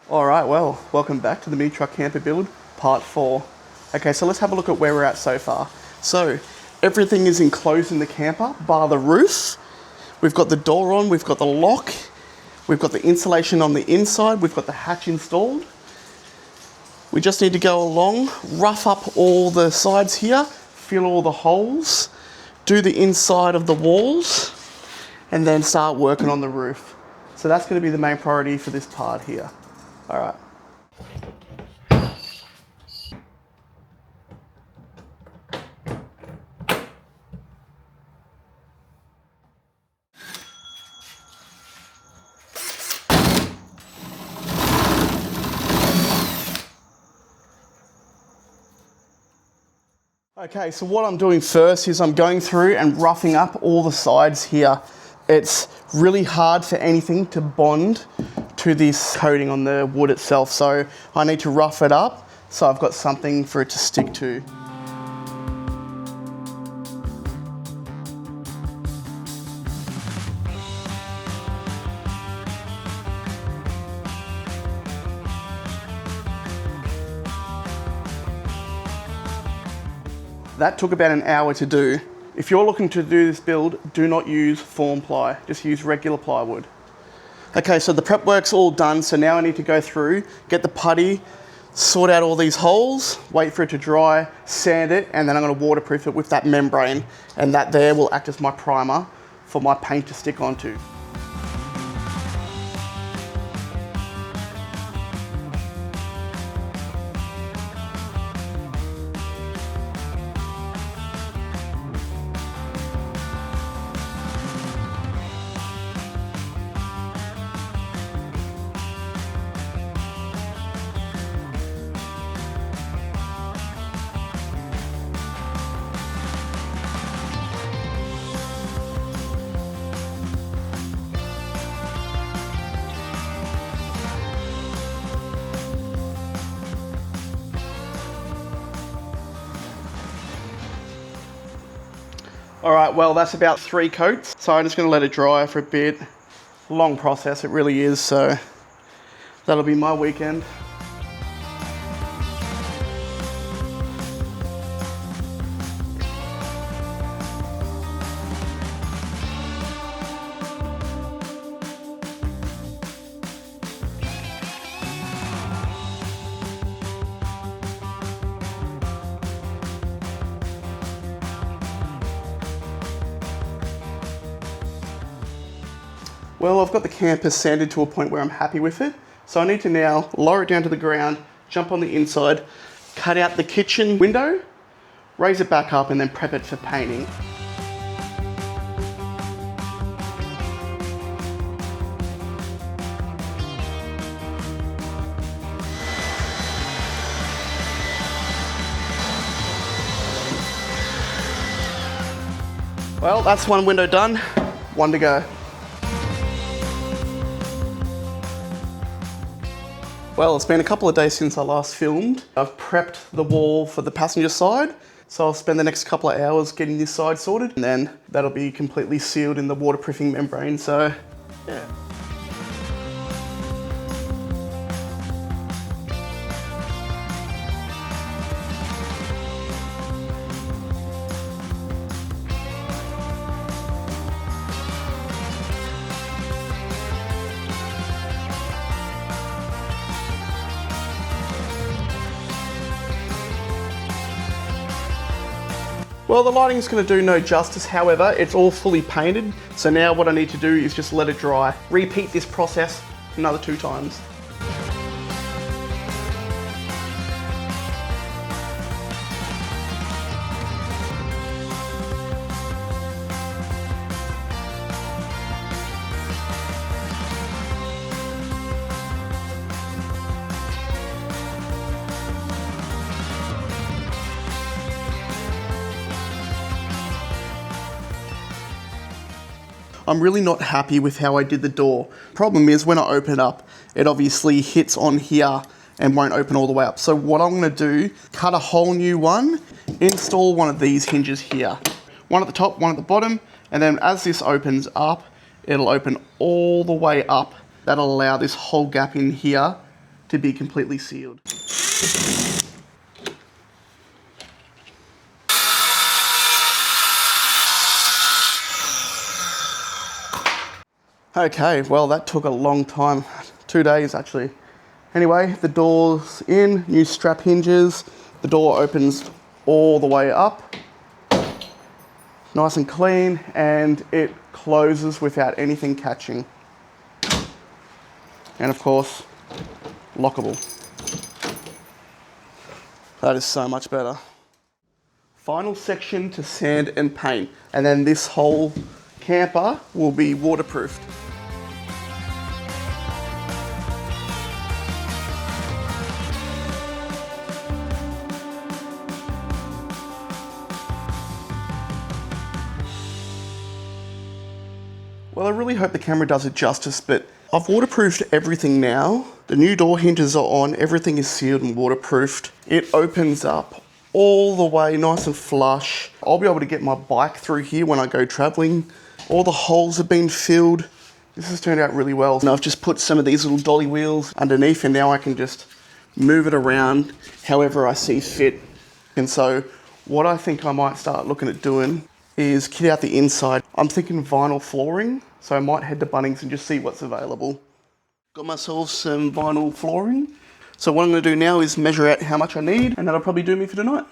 Alright, well, welcome back to the mini truck camper build, part 4. Okay, so let's have a look at where we're at so far. So, everything is enclosed in the camper, bar the roof. We've got the door on, we've got the lock, we've got the insulation on the inside, we've got the hatch installed. We just need to go along, rough up all the sides here, fill all the holes, do the inside of the walls, and then start working on the roof. So that's going to be the main priority for this part here. All right. Okay, so what I'm doing first is I'm going through and roughing up all the sides here. It's really hard for anything to bond to this coating on the wood itself, so I need to rough it up so I've got something for it to stick to. That took about an hour to do. If you're looking to do this build, do not use form ply, just use regular plywood. Okay, so the prep work's all done, so now I need to go through, get the putty, sort out all these holes, wait for it to dry, sand it, and then I'm gonna waterproof it with that membrane, and that there will act as my primer for my paint to stick onto. All right, well, that's about 3 coats. So I'm just gonna let it dry for a bit. Long process, it really is, so that'll be my weekend. Well, I've got the camper sanded to a point where I'm happy with it. So I need to now lower it down to the ground, jump on the inside, cut out the kitchen window, raise it back up, and then prep it for painting. Well, that's one window done, one to go. Well, it's been a couple of days since I last filmed. I've prepped the wall for the passenger side, so I'll spend the next couple of hours getting this side sorted, and then that'll be completely sealed in the waterproofing membrane, so yeah. Well, the lighting's going to do no justice, however, it's all fully painted, so now what I need to do is just let it dry. Repeat this process another 2 times. I'm really not happy with how I did the door. Problem is, when I open it up, it obviously hits on here and won't open all the way up. So what I'm gonna do, cut a whole new one, install one of these hinges here. One at the top, one at the bottom, and then as this opens up, it'll open all the way up. That'll allow this whole gap in here to be completely sealed. Okay, well that took a long time, 2 days actually. Anyway, the door's in, new strap hinges, the door opens all the way up, nice and clean, and it closes without anything catching. And of course, lockable. That is so much better. Final section to sand and paint, and then this whole camper will be waterproofed. Well, I really hope the camera does it justice, but I've waterproofed everything now. The new door hinges are on, everything is sealed and waterproofed. It opens up all the way nice and flush. I'll be able to get my bike through here when I go traveling. All the holes have been filled. This has turned out really well. And I've just put some of these little dolly wheels underneath, and now I can just move it around however I see fit. And so what I think I might start looking at doing is kit out the inside. I'm thinking vinyl flooring, so I might head to Bunnings and just see what's available. Got myself some vinyl flooring. So what I'm gonna do now is measure out how much I need, and that'll probably do me for tonight.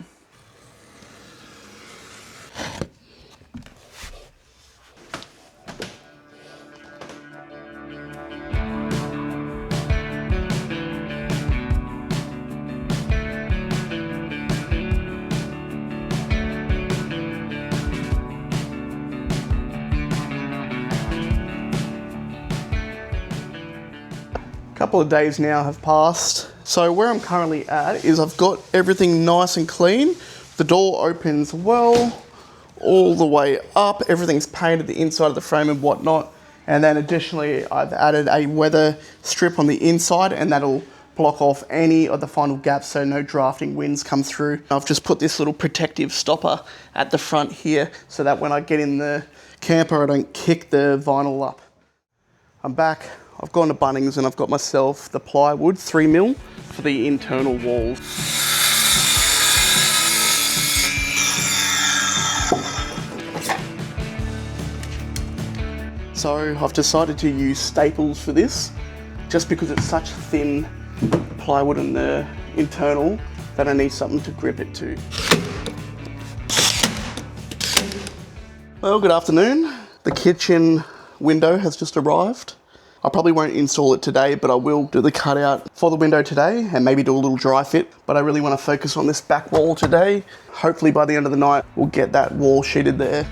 Couple of days now have passed. So where I'm currently at is I've got everything nice and clean. The door opens well, all the way up. Everything's painted, the inside of the frame and whatnot. And then additionally, I've added a weather strip on the inside, and that'll block off any of the final gaps so no drafting winds come through. I've just put this little protective stopper at the front here so that when I get in the camper, I don't kick the vinyl up. I'm back. I've gone to Bunnings and I've got myself the plywood, 3mm, for the internal walls. So I've decided to use staples for this, just because it's such thin plywood in the internal that I need something to grip it to. Well, good afternoon. The kitchen window has just arrived. I probably won't install it today, but I will do the cutout for the window today and maybe do a little dry fit. But I really want to focus on this back wall today. Hopefully by the end of the night, we'll get that wall sheeted there.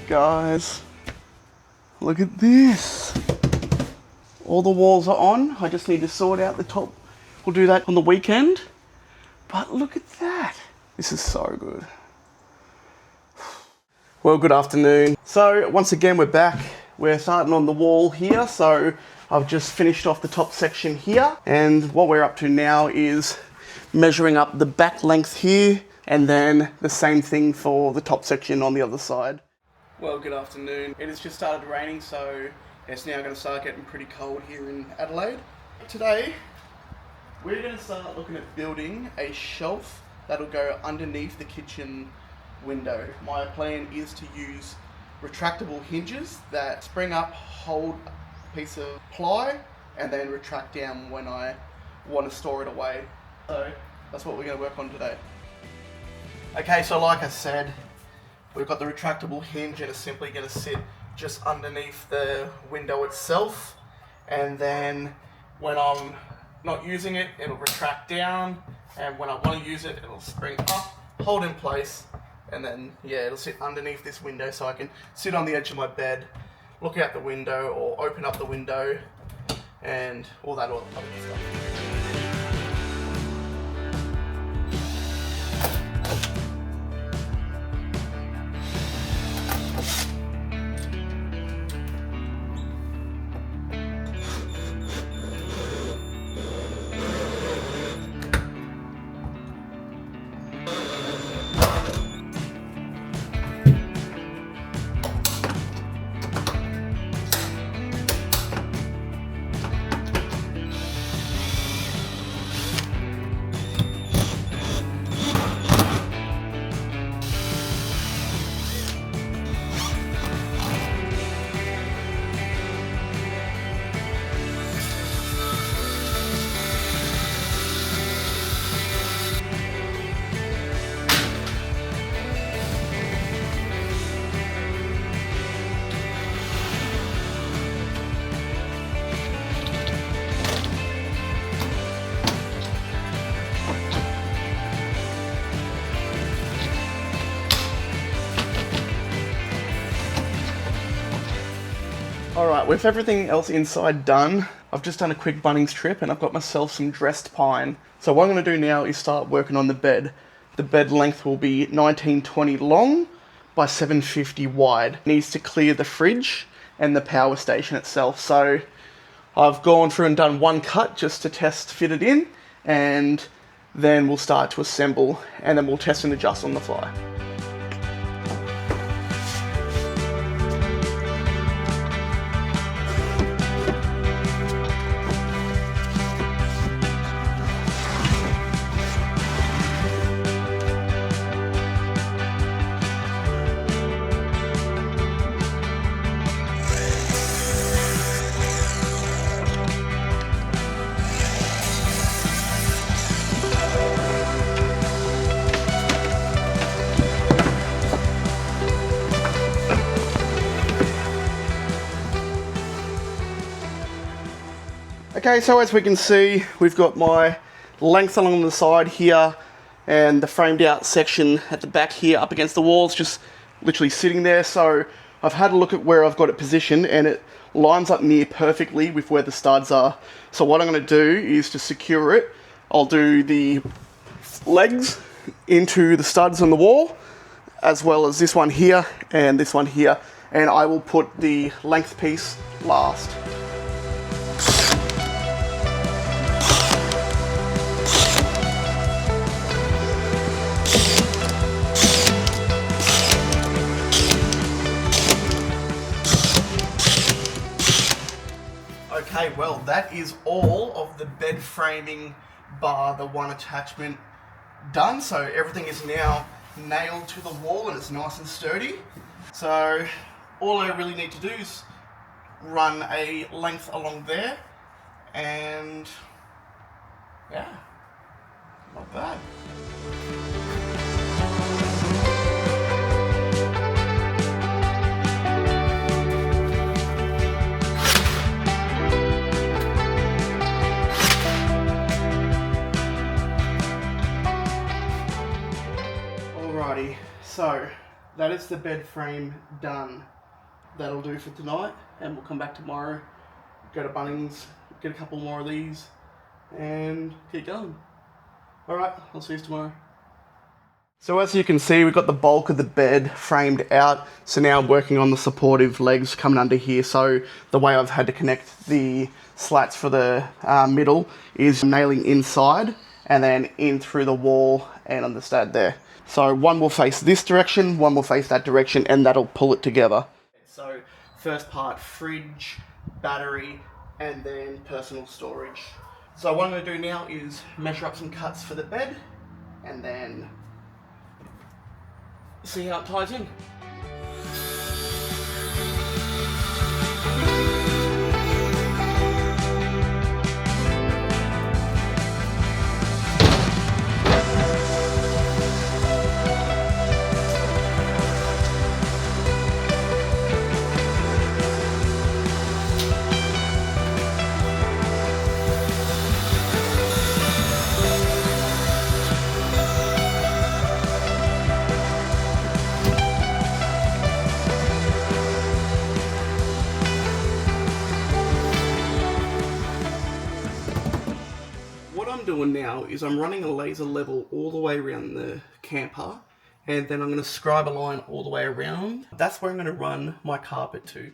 Guys, look at this. All the walls are on. I just need to sort out the top. We'll do that on the weekend. But look at that. This is so good. Well, good afternoon. So once again, we're back. We're starting on the wall here. So I've just finished off the top section here. And what we're up to now is measuring up the back length here, and then the same thing for the top section on the other side. Well, good afternoon. It has just started raining, so it's now going to start getting pretty cold here in Adelaide. Today, we're going to start looking at building a shelf that'll go underneath the kitchen window. My plan is to use retractable hinges that spring up, hold a piece of ply, and then retract down when I want to store it away. So that's what we're going to work on today. Okay, so like I said, we've got the retractable hinge, and it's simply going to sit just underneath the window itself. And then when I'm not using it, it'll retract down, and when I want to use it, it'll spring up, hold in place, and then, yeah, it'll sit underneath this window so I can sit on the edge of my bed, look out the window, or open up the window, and all that other stuff. Alright, with everything else inside done, I've just done a quick Bunnings trip and I've got myself some dressed pine. So what I'm going to do now is start working on the bed. The bed length will be 1920 long by 750 wide. It needs to clear the fridge and the power station itself. So I've gone through and done one cut just to test fit it in, and then we'll start to assemble and then we'll test and adjust on the fly. Okay, so as we can see, we've got my length along the side here and the framed out section at the back here up against the walls, just literally sitting there. So I've had a look at where I've got it positioned and it lines up near perfectly with where the studs are. So what I'm going to do is to secure it, I'll do the legs into the studs on the wall, as well as this one here and this one here, and I will put the length piece last. Okay, well, that is all of the bed framing bar the one attachment done. So everything is now nailed to the wall and it's nice and sturdy. So all I really need to do is run a length along there, and yeah, not bad. Alrighty, so that is the bed frame done. That'll do for tonight, and we'll come back tomorrow, go to Bunnings, get a couple more of these, and keep going. Alright, I'll see you tomorrow. So as you can see, we've got the bulk of the bed framed out, so now I'm working on the supportive legs coming under here. So the way I've had to connect the slats for the middle is nailing inside and then in through the wall and on the stud there. So one will face this direction, one will face that direction, and that'll pull it together. So first part, fridge, battery, and then personal storage. So what I'm going to do now is measure up some cuts for the bed, and then see how it ties in. I'm doing now is I'm running a laser level all the way around the camper, and then I'm going to scribe a line all the way around. That's where I'm going to run my carpet to.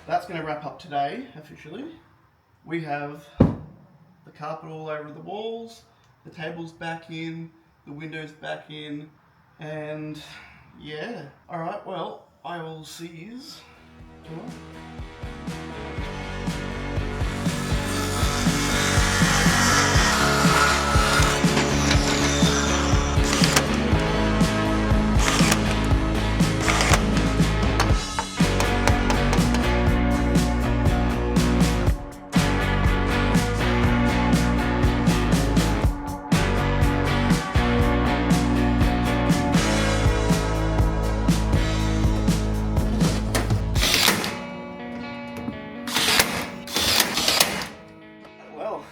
That's going to wrap up today, officially. We have the carpet all over the walls, the table's back in, the window's back in, and yeah. Alright, well, I will see yous tomorrow.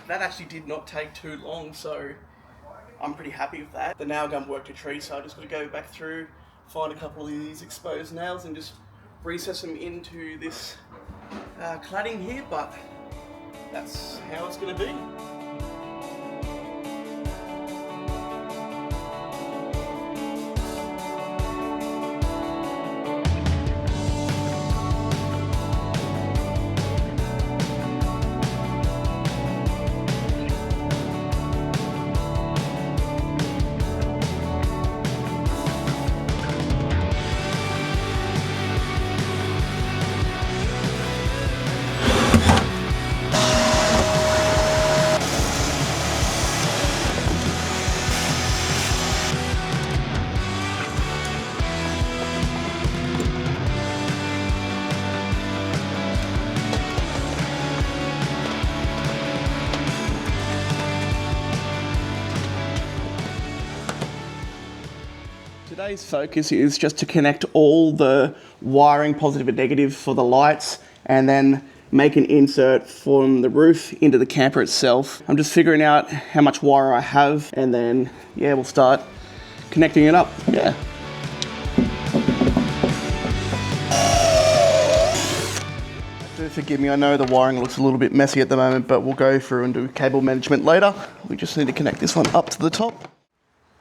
That actually did not take too long, so I'm pretty happy with that. The nail gun worked a treat, so I just got to go back through, find a couple of these exposed nails and just recess them into this cladding here, but that's how it's going to be. Today's focus is just to connect all the wiring, positive and negative, for the lights, and then make an insert from the roof into the camper itself. I'm just figuring out how much wire I have, and then yeah, we'll start connecting it up. Yeah. Do forgive me, I know the wiring looks a little bit messy at the moment, but we'll go through and do cable management later. We just need to connect this one up to the top.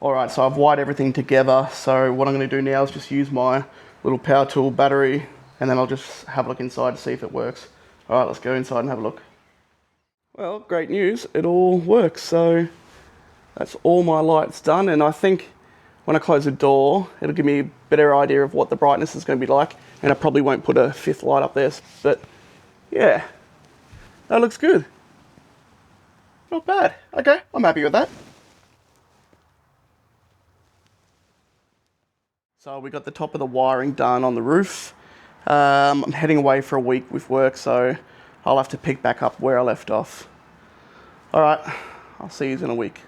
Alright, so I've wired everything together, so what I'm going to do now is just use my little power tool battery, and then I'll just have a look inside to see if it works. Alright, let's go inside and have a look. Well, great news, it all works, so that's all my lights done, and I think when I close the door, it'll give me a better idea of what the brightness is going to be like. And I probably won't put a fifth light up there, but yeah, that looks good. Not bad. Okay, I'm happy with that. So we got the top of the wiring done on the roof. I'm heading away for a week with work, so I'll have to pick back up where I left off. All right, I'll see you in a week.